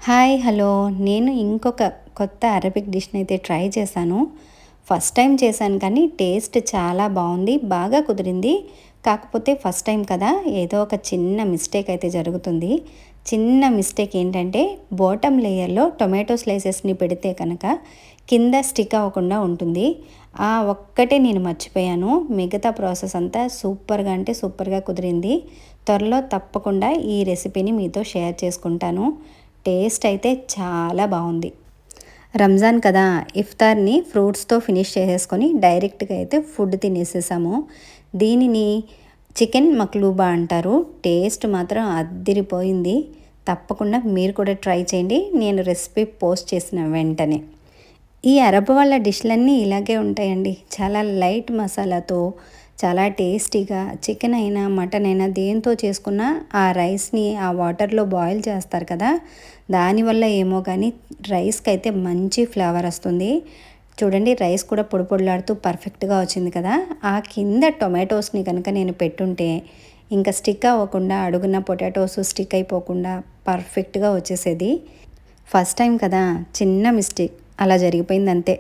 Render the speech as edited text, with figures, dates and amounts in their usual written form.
Hi hello నేను ఇంకొక కొత్త అరబిక్ డిష్ని అయితే ట్రై చేశాను. ఫస్ట్ టైం చేశాను కానీ టేస్ట్ చాలా బాగుంది, బాగా కుదిరింది. కాకపోతే ఫస్ట్ టైం కదా, ఏదో ఒక చిన్న మిస్టేక్ అయితే జరుగుతుంది. చిన్న మిస్టేక్ ఏంటంటే బాటమ్ లేయర్లో టొమాటో స్లైసెస్ని పెడితే కనుక కింద స్టిక్ అవ్వకుండా ఉంటుంది. ఆ ఒక్కటే నేను మర్చిపోయాను. మిగతా ప్రాసెస్ అంతా సూపర్గా అంటే సూపర్గా కుదిరింది. త్వరలో తప్పకుండా ఈ రెసిపీని మీతో షేర్ చేసుకుంటాను. టేస్ట్ అయితే చాలా బాగుంది. రంజాన్ కదా, ఇఫ్తార్ని ఫ్రూట్స్తో ఫినిష్ చేసేసుకొని డైరెక్ట్గా అయితే ఫుడ్ తినేసేసాము. దీనిని చికెన్ మక్లూబా అంటారు. టేస్ట్ మాత్రం అద్దిరిపోయింది. తప్పకుండా మీరు కూడా ట్రై చేయండి, నేను రెసిపీ పోస్ట్ చేసిన వెంటనే. ఈ అరబ్ వాళ్ళ డిష్లన్నీ ఇలాగే ఉంటాయండి. చాలా లైట్ మసాలాతో చాలా టేస్టీగా, చికెన్ అయినా మటన్ అయినా దేంతో చేసుకున్న ఆ రైస్ని ఆ వాటర్లో బాయిల్ చేస్తారు కదా, దానివల్ల ఏమో కానీ రైస్కి అయితే మంచి ఫ్లేవర్ వస్తుంది. చూడండి, రైస్ కూడా పొడి పొడిలాడుతూ పర్ఫెక్ట్గా వచ్చింది కదా. ఆ కింద టొమాటోస్ని కనుక నేను పెట్టుంటే ఇంకా స్టిక్ అవ్వకుండా, అడుగున పొటాటోస్ స్టిక్ అయిపోకుండా పర్ఫెక్ట్గా వచ్చేసేది. ఫస్ట్ టైం కదా, చిన్న మిస్టేక్ అలా జరిగిపోయింది అంతే.